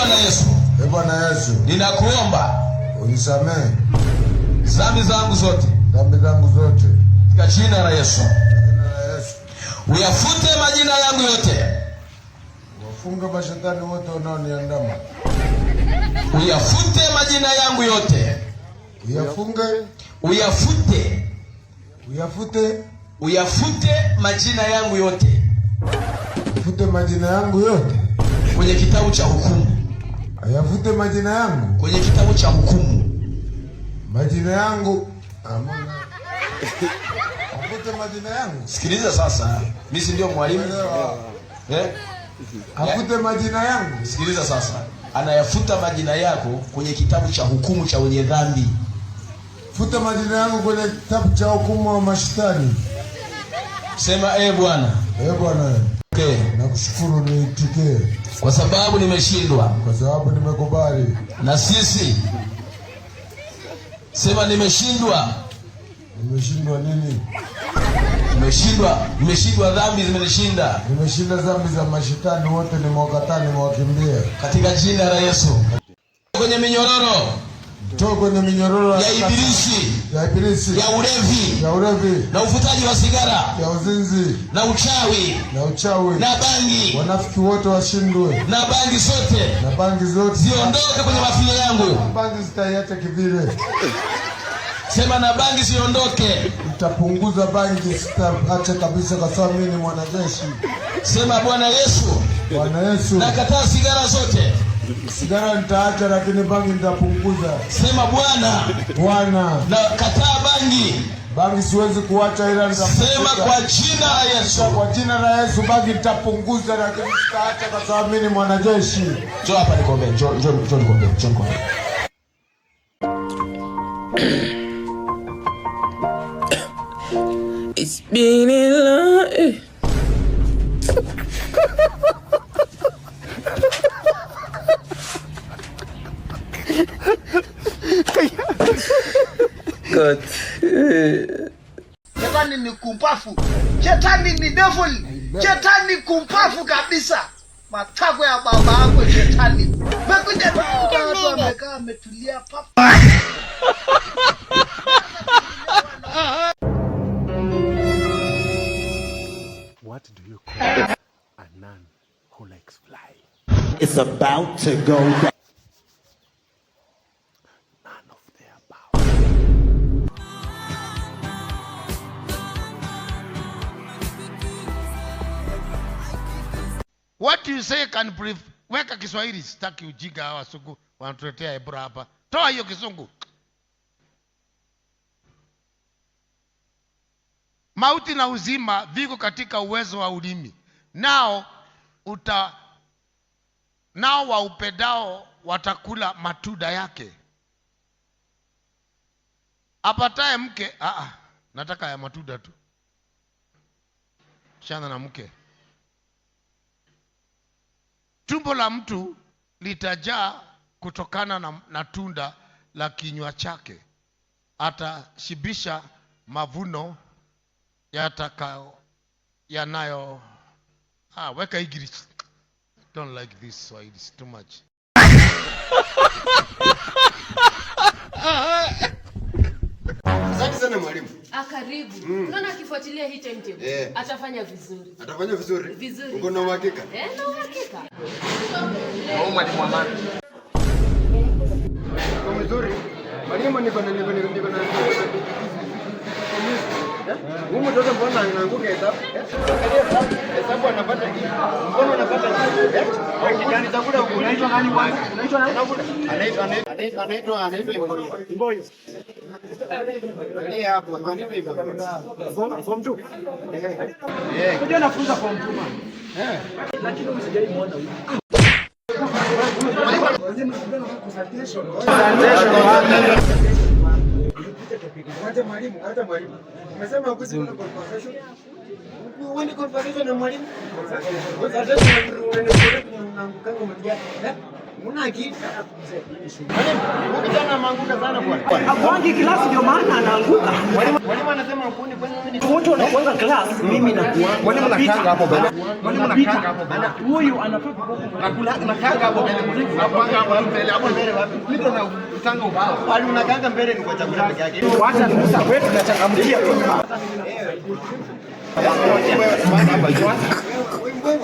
Bwana Yesu. Bwana Yesu. Ninakuomba unisamehe dhambi zangu zote. Dhambi zangu zote. Katika jina la Yesu. Jina la Yesu. Uyafute majina yangu yote. Wafunga mashetani wote wanaoniandama. Uyafute majina yangu yote. Uyafunge. Uyafute. Uyafute. Uyafute majina yangu yote. Uyafute majina yangu yote kwenye kitabu cha hukumu. Ayafute majina yangu kwenye kitabu cha hukumu. Majina yangu. Amina. Afute majina yangu. Sikiliza sasa. Mimi si ndio mwalimu? Afute majina yangu. Sikiliza sasa. Anayafuta majina yako kwenye kitabu cha hukumu cha wenye dhambi. Futa majina yangu kwenye kitabu cha hukumu wa mashtani. Sema Bwana. Bwana. Okay. Nakushukuru niitikie. Kwa sababu nimeshindwa. Kwa sababu nimekubali. Na sisi. Sema nimeshindwa. Nimeshindwa nini? Nimeshindwa dhambi zimenishinda. Nimeshinda dhambi za mashetani wote, nimewakataa, nimewakimbia. Katika jina la Yesu. Kwenye minyororo. Toka kwenye minyororo ya ibilisi. Ya ibilisi. Ya ulevi. Ya ulevi. Na uvutaji wa sigara. Ya uzinzi. Na uchawi. Na uchawi. Na bangi. Wanafiki wote washindwe. Na bangi zote. Na bangi zote. Ziondoke kwenye mafia yangu. Bangi zitaiacha kivile. Sema na bangi siondoke. Nitapunguza bangi, sitaacha kabisa kwa sababu mimi ni mwanajeshi. Sema Bwana Yesu. Bwana Yesu. Nakataa sigara zote. Sigara nitaacha lakini bangi nitapunguza. Sema Bwana. Nakataa bangi. Bangi siwezi kuacha ila nitapunguza. Sema kwa jina la Yesu. Kwa jina la Yesu bangi nitapunguza lakini sitaacha kwa sababu mimi ni mwanajeshi. Njoo hapa nikombe. Njoo nikombe. It's been a long... God. Shetani ni kumpafu. Shetani ni devil. Shetani kumpafu kabisa. Matako ya baba yako shetani. Mekuja watu wamekaa wametulia papa. What do you call a nun who likes flying? It's about to go down. None of the above. What you say can brief. Weka Kiswahili, sitaki ujinga hawa sugu wanatuletea Ebra hapa. Toa hiyo Kizungu. Mauti na uzima viko katika uwezo wa ulimi. Nao waupendao watakula matunda yake. Apataye mke, nataka ya matunda tu. Shana na mke. Tumbo la mtu litajaa kutokana na tunda la kinywa chake. Atashibisha mavuno yanayo. Weka English. Don't like this, so it's too much. Asante sana mwalimu. Karibu. Unaona akifuatilia hii timetable atafanya vizuri. Atafanya vizuri? Vizuri. Uko na uhakika? Na uhakika. Mwalimu Amani. Uko vizuri? Mwalimu niko na Mungu mtoto mbona anaanguka hesabu? Hesabu anapata hivi. Mbona unapata hivi? Kijana chakula unaitwa nani kwanza? Unaitwa nani? Anaitwa Mboyo. Hapo form 2. Kuja nafunza form 2 man. Lakini usijai muona huyu. Hata mwalimu. Umesema ukuzi kuna conversation. Uone conversation na mwalimu. Conversation unaanguka kama mjia. Una akili. Mwalimu, kijana maanguka sana bwana. Akwangi class ndio maana anaanguka. Mwalimu anasema ukuni kwani mimi ni wote wanakuanga class, mimi nakuwa. Mwalimu anakanga hapo bwana. Mwalimu anakanga hapo bwana. Huyu anatoka nakanga hapo mbele. Napanga hapo mbele. Hapo mbele wapi? Niko na utanga ubao. Bali unakanga mbele ni kwa chakula peke yake. hata Musa wetu tunachangamkia tu. Wewe